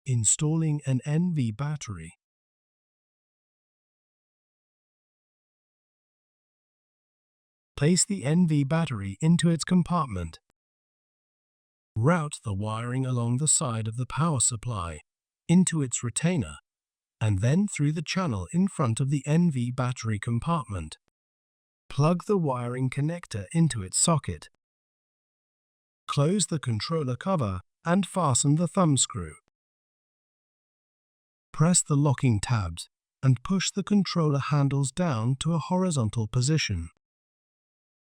Installing an NV battery. Place the NV battery into its compartment. Route the wiring along the side of the power supply into its retainer and then through the channel in front of the NV battery compartment. Plug the wiring connector into its socket. Close the controller cover and fasten the thumb screw. Press the locking tabs and push the controller handles down to a horizontal position.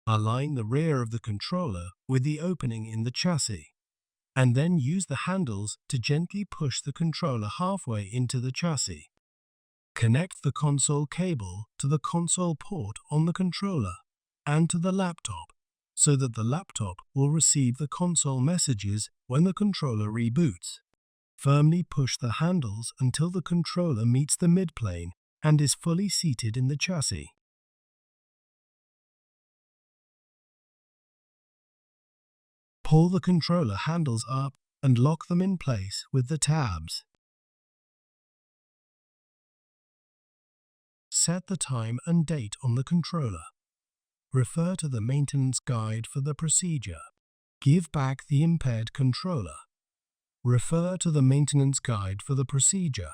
Align the rear of the controller with the opening in the chassis, and then use the handles to gently push the controller halfway into the chassis. Connect the console cable to the console port on the controller and to the laptop so that the laptop will receive the console messages when the controller reboots. Firmly push the handles until the controller meets the midplane and is fully seated in the chassis. Pull the controller handles up and lock them in place with the tabs. Set the time and date on the controller. Refer to the maintenance guide for the procedure. Give back the impaired controller. Refer to the maintenance guide for the procedure.